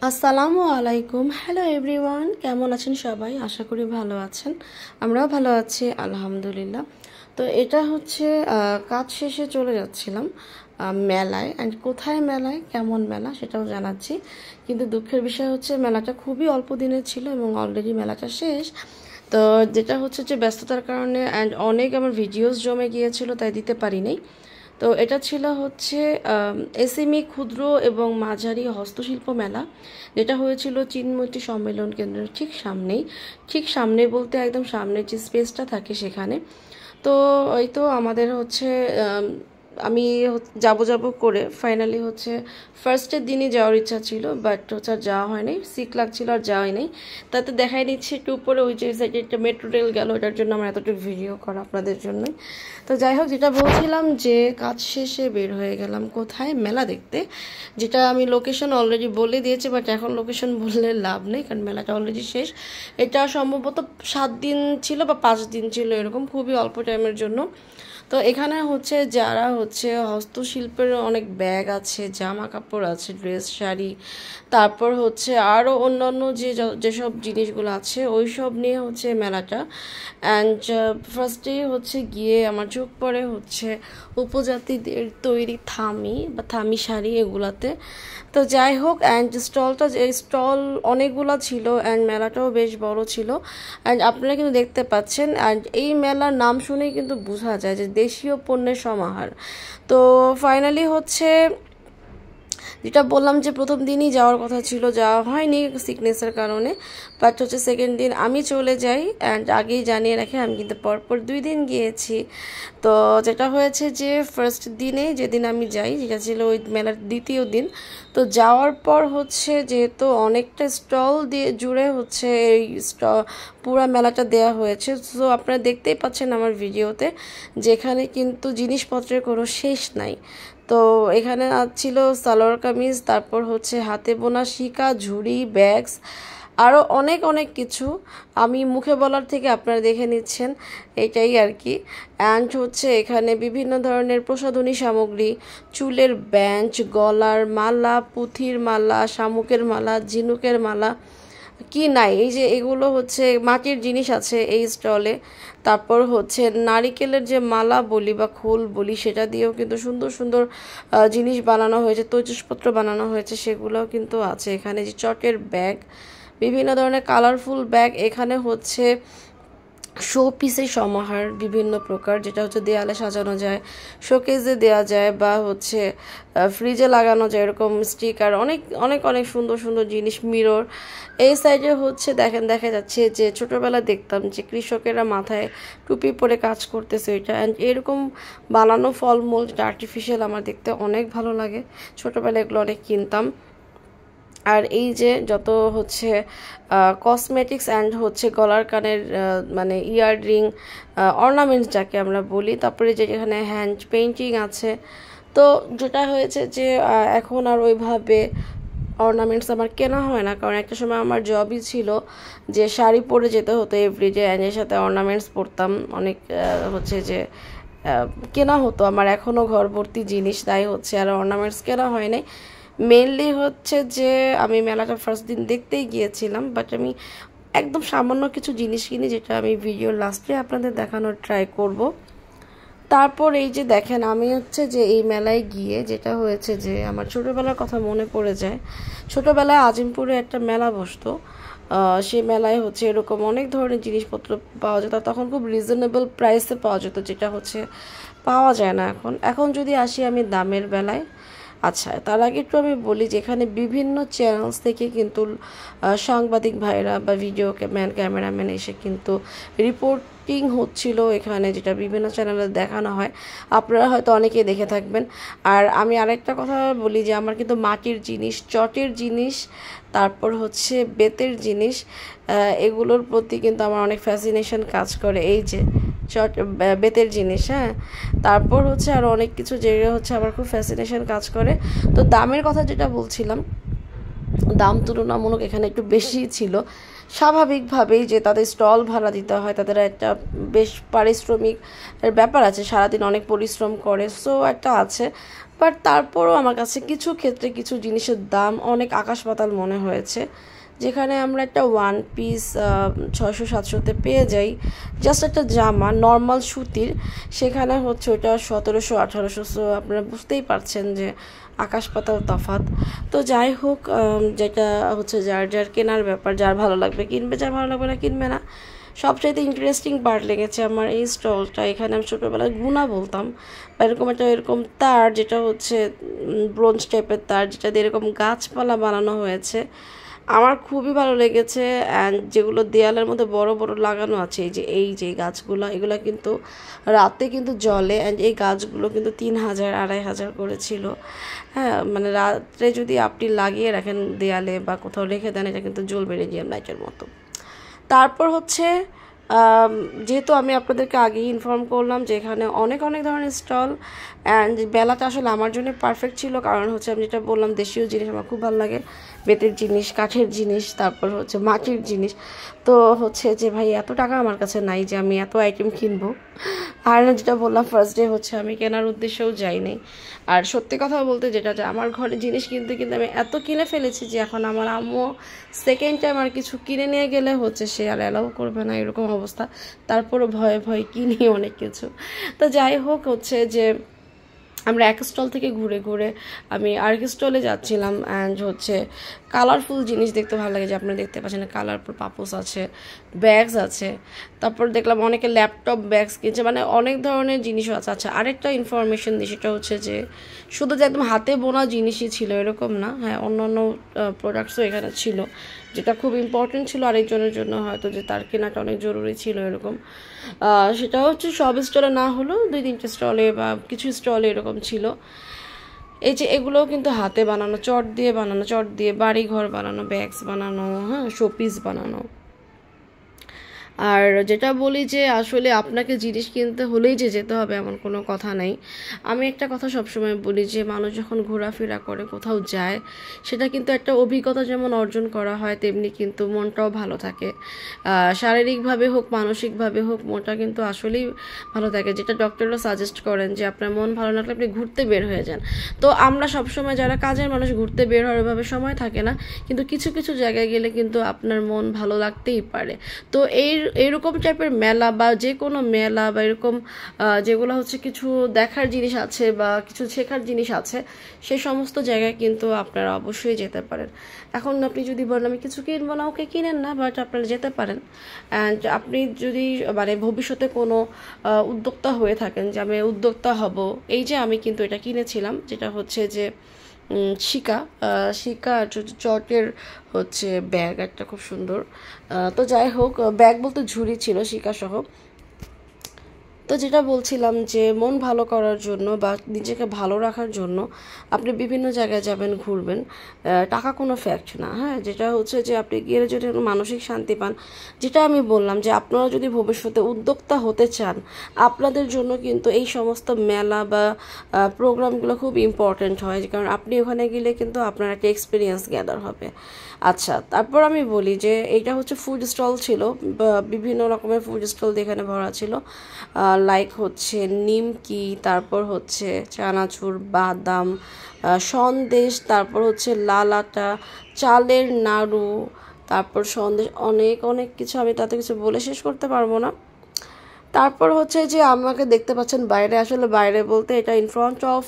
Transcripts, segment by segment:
আসসালামু আলাইকুম। Hello everyone, কেমন আছেন সবাই? আশা করি ভালো আছেন। আমরাও ভালো আছি আলহামদুলিল্লাহ। তো এটা হচ্ছে কাজ শেষে চলে যাচ্ছিলাম মেলায়। অ্যান্ড কোথায় মেলায়, কেমন মেলা সেটাও জানাচ্ছি। কিন্তু দুঃখের বিষয় হচ্ছে মেলাটা খুবই অল্প দিনের ছিল এবং অলরেডি মেলাটা শেষ। তো যেটা হচ্ছে যে ব্যস্ততার কারণে অ্যান্ড অনেক আমার ভিডিওস জমে গিয়েছিল, তাই দিতে পারিনি। তো এটা ছিল হচ্ছে এসএমই ক্ষুদ্র এবং মাঝারি হস্তশিল্প মেলা, যেটা হয়েছিল চিনমতি সম্মেলন কেন্দ্রের ঠিক সামনে বলতে একদম সামনে যে স্পেসটা থাকে সেখানে। তো এই তো আমাদের হচ্ছে আমি যাব করে ফাইনালি হচ্ছে ফার্স্টের দিনই যাওয়ার ইচ্ছা ছিল, বাট হচ্ছে আর যাওয়া হয়নি, সিক লাগছিল আর যাওয়াই নেই। তাতে দেখাই নিচ্ছে একটু উপরে ওই যে সাইডে একটা মেট্রো রেল গেল, এটার জন্য আমার এতটুকু ভিডিও করা আপনাদের জন্যই। তো যাই হোক, যেটা বলছিলাম যে কাজ শেষে বের হয়ে গেলাম কোথায়, মেলা দেখতে। যেটা আমি লোকেশন অলরেডি বলে দিয়েছি, বাট এখন লোকেশন বললে লাভ নেই কারণ মেলাটা অলরেডি শেষ। এটা সম্ভবত 7 দিন ছিল বা 5 দিন ছিল, এরকম খুবই অল্প টাইমের জন্য। তো এখানে হচ্ছে যারা হচ্ছে হস্তশিল্পের অনেক ব্যাগ আছে, জামা কাপড় আছে, ড্রেস, শাড়ি, তারপর হচ্ছে আরও অন্যান্য যেসব জিনিসগুলো আছে ওই সব নিয়ে হচ্ছে মেলাটা। অ্যান্ড ফার্স্টেই হচ্ছে গিয়ে আমার চোখ পড়ে হচ্ছে উপজাতিদের তৈরি থামি শাড়ি এগুলাতে। তো যাই হোক, অ্যান্ড স্টল অনেকগুলো ছিল অ্যান্ড মেলাটাও বেশ বড় ছিল। অ্যান্ড আপনারা কিন্তু দেখতে পাচ্ছেন, অ্যান্ড এই মেলার নাম শুনেই কিন্তু বোঝা যায় যে দেশীয় পণ্যের সমাহার। তো ফাইনালি হচ্ছে যেটা বললাম যে প্রথম দিনই যাওয়ার কথা ছিল, যাওয়া হয়নি সিকনেসের কারণে। বাট হচ্ছে সেকেন্ড দিন আমি চলে যাই, অ্যান্ড আগেই জানিয়ে রাখি আমি কিন্তু পরপর 2 দিন গিয়েছি। তো যেটা হয়েছে যে ফার্স্ট দিনে যেদিন আমি যাই, যেটা ছিল ওই মেলার দ্বিতীয় দিন, তো যাওয়ার পর হচ্ছে যেহেতু অনেকটা স্টল দিয়ে জুড়ে হচ্ছে এই পুরা মেলাটা দেয়া হয়েছে। সো আপনারা দেখতেই পাচ্ছেন আমার ভিডিওতে, যেখানে কিন্তু জিনিসপত্রের কোনো শেষ নাই। তো এখানে ছিল সালোয়ার কামিজ, তারপর হচ্ছে হাতে বোনা শিকা, ঝুড়ি, ব্যাগস, আরও অনেক অনেক কিছু আমি মুখে বলার থেকে আপনারা দেখে নিচ্ছেন, এটাই আর কি। অ্যান্ড হচ্ছে এখানে বিভিন্ন ধরনের প্রসাধনী সামগ্রী, চুলের ব্যাঞ্চ, গলার মালা, পুঁথির মালা, শামুকের মালা, ঝিনুকের মালা, কি নাই, এই যে এগুলো হচ্ছে মাটির জিনিস আছে এই স্টলে। তারপর হচ্ছে নারিকেলের যে মালা বলি বা খোল বলি, সেটা দিয়েও কিন্তু সুন্দর সুন্দর জিনিস বানানো হয়েছে, তৈজসপত্র বানানো হয়েছে, সেগুলোও কিন্তু আছে এখানে। যে চটের ব্যাগ, বিভিন্ন ধরনের কালারফুল ব্যাগ, এখানে হচ্ছে শো পিসের সমাহার বিভিন্ন প্রকার, যেটা হচ্ছে দেয়ালে সাজানো যায়, শোকেজে দেওয়া যায়, বা হচ্ছে ফ্রিজে লাগানো যায়, এরকম স্টিকার, অনেক অনেক অনেক সুন্দর সুন্দর জিনিস, মিরর। এই সাইডে হচ্ছে দেখা যাচ্ছে যে ছোটোবেলা দেখতাম যে কৃষকেরা মাথায় টুপি পরে কাজ করতেছে এটা, অ্যান্ড এরকম বানানো ফলমূল যেটা আর্টিফিশিয়াল, আমার দেখতে অনেক ভালো লাগে, ছোটোবেলায় এগুলো অনেক কিনতাম। আর এই যে যত হচ্ছে কসমেটিক্স অ্যান্ড হচ্ছে গলার কানের মানে ইয়াররিং, অর্নামেন্টস যাকে আমরা বলি, তারপরে যে এখানে হ্যান্ড পেইন্টিং আছে। তো যেটা হয়েছে যে এখন আর ওইভাবে অর্নামেন্টস আমার কেনা হয় না, কারণ একটা সময় আমার জবই ছিল যে শাড়ি পরে যেতে হতো এভরিডে, অ্যান্ড এর সাথে অর্নামেন্টস পরতাম অনেক, হচ্ছে যে কেনা হতো আমার, এখনও ঘর ভর্তি জিনিস, তাই হচ্ছে আর অর্নামেন্টস কেনা হয় নাই। মেনলি হচ্ছে যে আমি মেলাটা ফার্স্ট দিন দেখতেই গিয়েছিলাম, বাট আমি একদম সামান্য কিছু জিনিস কিনি, যেটা আমি ভিডিওর লাস্টে আপনাদের দেখানোর ট্রাই করব। তারপর এই যে দেখেন, আমি হচ্ছে যে এই মেলায় গিয়ে যেটা হয়েছে যে আমার ছোটোবেলার কথা মনে পড়ে যায়। ছোটোবেলায় আজিমপুরে একটা মেলা বসতো, সেই মেলায় হচ্ছে এরকম অনেক ধরনের জিনিসপত্র পাওয়া যেত, তখন খুব রিজনেবল প্রাইসে পাওয়া যেত, যেটা হচ্ছে পাওয়া যায় না এখন। এখন যদি আসি আমি দামের বেলায়, আচ্ছা তার আগে একটু আমি বলি যে এখানে বিভিন্ন চ্যানেলস থেকে কিন্তু সাংবাদিক ভাইরা বা ভিডিও ক্যামেরাম্যান এসে কিন্তু রিপোর্টিং হচ্ছিল এখানে, যেটা বিভিন্ন চ্যানেলে দেখানো হয়, আপনারা হয়তো অনেকেই দেখে থাকবেন। আর আমি আরেকটা কথা বলি যে আমার কিন্তু মাটির জিনিস, চটের জিনিস, তারপর হচ্ছে বেতের জিনিস, এগুলোর প্রতি কিন্তু আমার অনেক ফ্যাসিনেশন কাজ করে, এই যে বেতের জিনিস। হ্যাঁ, তারপর হচ্ছে আরও অনেক কিছু যেগুলো হচ্ছে আমার খুব ফ্যাসিনেশন কাজ করে। তো দামের কথা যেটা বলছিলাম, দাম তুলনামূলক এখানে একটু বেশি ছিল, স্বাভাবিকভাবেই যে তাদের স্টল ভাড়া দিতে হয়, তাদের একটা বেশ পারিশ্রমিকের ব্যাপার আছে, সারাদিন অনেক পরিশ্রম করে, সো একটা আছে। বাট তারপরও আমার কাছে কিছু ক্ষেত্রে কিছু জিনিসের দাম অনেক আকাশ পাতাল মনে হয়েছে, যেখানে আমরা একটা ওয়ান পিস 600-700-তে পেয়ে যাই, জাস্ট একটা জামা নর্মাল সুতির, সেখানে হচ্ছে ওইটা 1700-1800। সো আপনারা বুঝতেই পারছেন যে আকাশ পাতাল তফাৎ। তো যাই হোক, যেটা হচ্ছে যার যার কেনার ব্যাপার, যার ভালো লাগবে কিনবে, যার ভালো লাগবে না কিনবে না। সবচাইতে ইন্টারেস্টিং পার্ট লেগেছে আমার এই স্টলটা। এখানে আমি ছোটোবেলায় গুণা বলতাম, বা এরকম তার, যেটা হচ্ছে ব্রোঞ্জ টাইপের তার, যেটা দিয়ে এরকম গাছপালা বানানো হয়েছে, আমার খুবই ভালো লেগেছে। অ্যান্ড যেগুলো দেয়ালের মধ্যে বড় বড় লাগানো আছে, এই যে গাছগুলো, এগুলো কিন্তু রাতে কিন্তু জ্বলে। অ্যান্ড এই গাছগুলো কিন্তু 3000-2500 করেছিল। হ্যাঁ, মানে রাত্রে যদি আপনি লাগিয়ে রাখেন দেয়ালে বা কোথাও রেখে দেন, এটা কিন্তু জ্বলবে রেডিয়াম লাইটের মতো। তারপর হচ্ছে যেহেতু আমি আপনাদেরকে আগেই ইনফর্ম করলাম যে এখানে অনেক অনেক ধরনের স্টল, অ্যান্ড বেলাটা আসলে আমার জন্য পারফেক্ট ছিল, কারণ হচ্ছে আমি যেটা বললাম দেশীয় জিনিস আমার খুব ভালো লাগে, বেতের জিনিস, কাঠের জিনিস, তারপর হচ্ছে মাটির জিনিস। তো হচ্ছে যে ভাই এত টাকা আমার কাছে নাই যে আমি এত আইটেম কিনবো। আর যেটা বললাম ফার্স্ট ডে হচ্ছে আমি কেনার উদ্দেশ্যেও যাইনি। আর সত্যি কথা বলতে যেটা, যে আমার ঘরে জিনিস কিনতে কিন্তু আমি এত কিনে ফেলেছি যে এখন আমার আম্মু সেকেন্ড টাইম আর কিছু কিনে নিয়ে গেলে হচ্ছে সে আর অ্যালাউ করবে না, এরকম অবস্থা। তারপরও ভয়ে ভয়ে কিনি অনেক কিছু। তো যাই হোক, হচ্ছে যে আমরা এক স্টল থেকে ঘুরে ঘুরে আমি আরেক স্টলে যাচ্ছিলাম, অ্যান্ড হচ্ছে কালারফুল জিনিস দেখতে ভালো লাগে, যে আপনারা দেখতে পাচ্ছেন কালারফুল পাপোস আছে, ব্যাগস আছে, তারপর দেখলাম অনেকে ল্যাপটপ ব্যাগস কিনছে, মানে অনেক ধরনের জিনিসও আছে। আচ্ছা, আরেকটা ইনফরমেশন দিই, সেটা হচ্ছে যে শুধু যে একদম হাতে বোনা জিনিসই ছিল এরকম না, হ্যাঁ অন্যান্য প্রোডাক্টসও এখানে ছিল, যেটা খুব ইম্পর্টেন্ট ছিল আরেকজনের জন্য, হয়তো যে তার কেনাটা অনেক জরুরি ছিল এরকম। সেটা হচ্ছে সব স্টলে না হলেও 2-3টে স্টলে বা কিছু স্টলে এরকম ছিল। এই যে এগুলোও কিন্তু হাতে বানানো, চট দিয়ে বাড়ি ঘর বানানো, ব্যাগস বানানো, হ্যাঁ শোপিস বানানো। আর যেটা বলি যে আসলে আপনাকে জিনিস কিনতে হলেই যে যেতে হবে এমন কোনো কথা নেই। আমি একটা কথা সবসময় বলি যে মানুষ যখন ঘোরাফেরা করে, কোথাও যায়, সেটা কিন্তু একটা অভিজ্ঞতা যেমন অর্জন করা হয়, তেমনি কিন্তু মনটাও ভালো থাকে। শারীরিকভাবে হোক মানসিকভাবে হোক, মনটা কিন্তু আসলেই ভালো থাকে। যেটা ডক্টররা সাজেস্ট করেন যে আপনার মন ভালো না লাগলে আপনি ঘুরতে বের হয়ে যান। তো আমরা সবসময় যারা কাজের মানুষ ঘুরতে বের হওয়ার ওইভাবে সময় থাকে না, কিন্তু কিছু কিছু জায়গায় গেলে কিন্তু আপনার মন ভালো লাগতেই পারে। তো এইরকম টাইপের মেলা বা যে কোনো মেলা বা এরকম যেগুলো হচ্ছে কিছু দেখার জিনিস আছে বা কিছু শেখার জিনিস আছে, সেই সমস্ত জায়গায় কিন্তু আপনারা অবশ্যই যেতে পারেন। এখন আপনি যদি বলেন আমি কিছু কিনবো না, ওকে কিনেন না, বাট আপনারা যেতে পারেন। অ্যান্ড আপনি যদি মানে ভবিষ্যতে কোনো উদ্যোক্তা হয়ে থাকেন, যে আমি উদ্যোক্তা হব, এই যে আমি কিন্তু এটা কিনেছিলাম, যেটা হচ্ছে যে শিকা চটের হচ্ছে ব্যাগ, একটা খুব সুন্দর। তো যাই হোক, ব্যাগ বলতে ঝুড়ি ছিল শিকা সহ। তো যেটা বলছিলাম যে মন ভালো করার জন্য বা নিজেকে ভালো রাখার জন্য আপনি বিভিন্ন জায়গায় যাবেন, ঘুরবেন, টাকা কোনো ফ্যাক্ট না। হ্যাঁ, যেটা হচ্ছে যে আপনি গিয়ে যদি মানসিক শান্তি পান, যেটা আমি বললাম যে আপনারা যদি ভবিষ্যতে উদ্যোক্তা হতে চান, আপনাদের জন্য কিন্তু এই সমস্ত মেলা বা প্রোগ্রামগুলো খুব ইম্পর্ট্যান্ট হয়, কারণ আপনি ওখানে গেলে কিন্তু আপনার একটা এক্সপিরিয়েন্স গ্যাদার হবে। আচ্ছা, তারপর আমি বলি যে এইটা হচ্ছে ফুড স্টল ছিল, বিভিন্ন রকমের ফুড স্টল এখানে ভরা ছিল, লাইক হচ্ছে নিমকি, তারপর হচ্ছে চানাচুর, বাদাম, সন্দেশ, তারপর হচ্ছে লাল আটা, চালের নাড়ু, তারপর সন্দেশ, অনেক অনেক কিছু, আমি তাতে কিছু বলে শেষ করতে পারবো না। তারপর হচ্ছে যে আমাকে দেখতে পাচ্ছেন বাইরে, আসলে বাইরে বলতে এটা ইন ফ্রন্ট অফ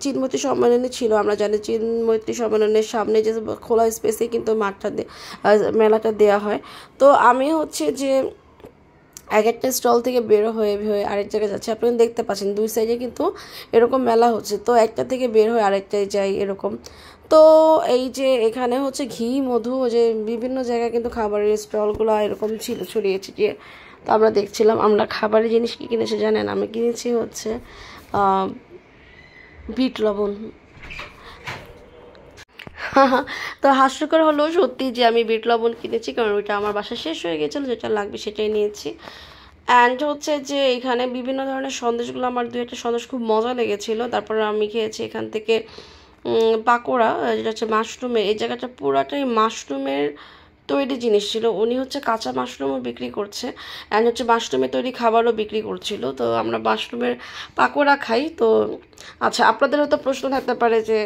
চিনমৈত্রী সম্মেলনী ছিল। আমরা জানি চিনমৈত্রী সম্মেলনের সামনে যে খোলা স্পেসে কিন্তু মেলাটা দেওয়া হয়। তো আমি হচ্ছে যে এক একটা স্টল থেকে বের হয়ে আরেক জায়গায় যাচ্ছে, আপনি দেখতে পাচ্ছেন দুই সাইডে কিন্তু এরকম মেলা হচ্ছে, তো একটা থেকে বের হয়ে আরেকটায় যাই এরকম। তো এই যে এখানে হচ্ছে ঘি, মধু, যে বিভিন্ন জায়গায় কিন্তু খাবারের স্টলগুলো এরকম ছিল ছড়িয়ে ছিটিয়ে। তো আমরা দেখছিলাম, আমরা খাবারের জিনিস কী কিনেছি জানেন? আমি কিনেছি হচ্ছে বিট লবণ। তো হাস্যকর হলেও সত্যি যে আমি বিট লবণ কিনেছি, কারণ ওইটা আমার বাসা শেষ হয়ে গেছিলো, যেটা লাগবে সেটাই নিয়েছি। অ্যান্ড হচ্ছে যে এখানে বিভিন্ন ধরনের সন্দেশগুলো, আমার 2-1টা সন্দেশ খুব মজা লেগেছিলো। তারপর আমি খেয়েছি এখান থেকে পাকোড়া, যেটা হচ্ছে মাশরুমের, এই জায়গাটা পুরাটাই মাশরুমের তৈরি জিনিস ছিল। উনি হচ্ছে কাঁচা মাশরুমও বিক্রি করছে অ্যান্ড হচ্ছে মাশরুমের তৈরি খাবারও বিক্রি করছিল। তো আমরা মাশরুমের পাকোড়া খাই। তো আচ্ছা, আপনাদের হয়তো প্রশ্ন থাকতে পারে যে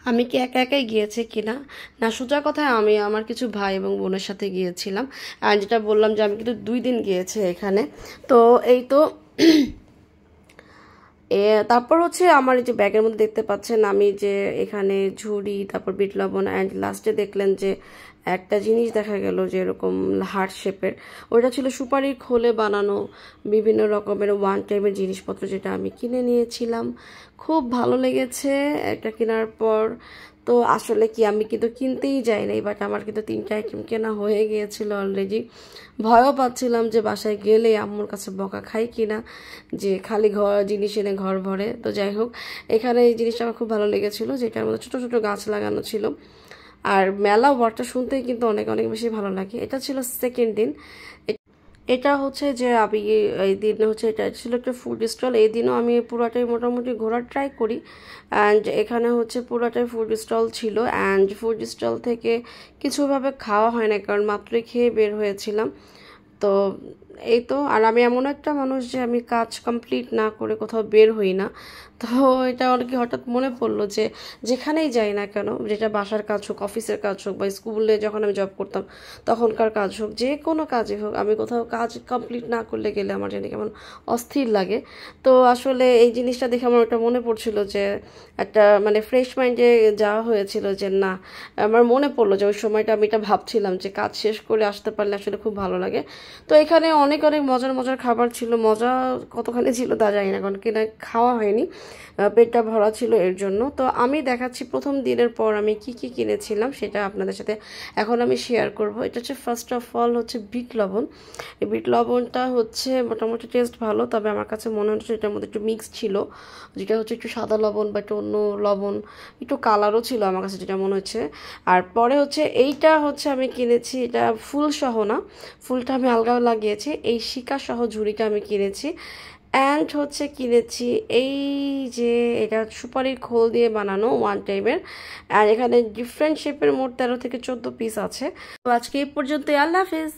আমি কি একা একাই গিয়েছি কিনা। না, সোজা কথায় আমি আমার কিছু ভাই এবং বোনের সাথে গিয়েছিলাম। আর যেটা বললাম যে আমি কিন্তু 2 দিন গিয়েছি এখানে। তো এই তো তারপর হচ্ছে আমার এই যে ব্যাগের মধ্যে দেখতে পাচ্ছেন আমি যে এখানে ঝুড়ি, তারপর বিট লবণ, অ্যান্ড লাস্টে দেখলেন যে একটা জিনিস দেখা গেল যে এরকম হার্ট শেপের, ওইটা ছিল সুপারির খোলে বানানো বিভিন্ন রকমের ওয়ান টাইমের জিনিসপত্র, যেটা আমি কিনে নিয়েছিলাম। খুব ভালো লেগেছে এটা কেনার পর। তো আসলে কি, আমি কিন্তু কিনতেই যাই নাই, বাট আমার কিন্তু 3টা আইটেম কেনা হয়ে গিয়েছিল অলরেডি। ভয়ও পাচ্ছিলাম যে বাসায় গেলে আম্মুর কাছে বকা খাই কিনা, যে খালি ঘর জিনিস এনে ঘর ভরে। তো যাই হোক, এখানে এই জিনিসটা আমার খুব ভালো লেগেছিল, যেটার মধ্যে ছোট ছোট গাছ লাগানো ছিল। আর মেলা ওয়ার্ডটা শুনতেই কিন্তু অনেক অনেক বেশি ভালো লাগে। এটা ছিল সেকেন্ড দিন। এটা হচ্ছে যে আমি এই দিন হচ্ছে, এটা ছিল একটা ফুড স্টল। এই দিনও আমি পুরাটাই মোটামুটি ঘোরার ট্রাই করি। অ্যান্ড এখানে হচ্ছে পুরাটাই ফুড স্টল ছিল, অ্যান্ড ফুড স্টল থেকে কিছুভাবে খাওয়া হয় না, কারণ মাত্রই খেয়ে বের হয়েছিলাম। তো এই তো, আর আমি এমন একটা মানুষ যে আমি কাজ কমপ্লিট না করে কোথাও বের হই না। তো এটা অনেকে হঠাৎ মনে পড়লো যে যেখানেই যাই না কেন, যেটা বাসার কাজ হোক, অফিসের কাজ হোক, বা স্কুলে যখন আমি জব করতাম তখনকার কাজ হোক, যে কোনো কাজই হোক, আমি কোথাও কাজ কমপ্লিট না করলে গেলে আমার জানি কেমন অস্থির লাগে। তো আসলে এই জিনিসটা দেখে আমার একটা মনে পড়ছিল যে একটা মানে ফ্রেশ মাইন্ডে যাওয়া হয়েছিল, যে না, আমার মনে পড়লো যে ওই সময়টা আমি এটা ভাবছিলাম যে কাজ শেষ করে আসতে পারলে আসলে খুব ভালো লাগে। তো এখানে অনেক অনেক মজার মজার খাবার ছিল। মজা কতখানি ছিল তা জানি না, কারণ কিনা খাওয়া হয়নি, পেটটা ভরা ছিল এর জন্য। তো আমি দেখাচ্ছি প্রথম দিনের পর আমি কি কি কিনেছিলাম, সেটা আপনাদের সাথে এখন আমি শেয়ার করব। এটা হচ্ছে ফার্স্ট অফ অল হচ্ছে বিট লবণ। এই বিট লবণটা হচ্ছে মোটামুটি টেস্ট ভালো, তবে আমার কাছে মনে হচ্ছে এটার মধ্যে একটু মিক্স ছিল, যেটা হচ্ছে একটু সাদা লবণ বা একটু অন্য লবণ, একটু কালারও ছিল আমার কাছে যেটা মনে হচ্ছে। আর পরে হচ্ছে এইটা হচ্ছে আমি কিনেছি, এটা ফুল সহ না, ফুলটা আমি আলগা লাগিয়েছি। এই শিকা সহ ঝুড়িটা আমি কিনেছি। অ্যান্ড হচ্ছে কিনেছি এই যে, এটা সুপারির খোল দিয়ে বানানো ওয়ান টাইমের, আর এখানে ডিফারেন্ট শেপের মোট 13 থেকে 14 পিস আছে। তো আজকে এই পর্যন্ত, আল্লাহ হাফেজ।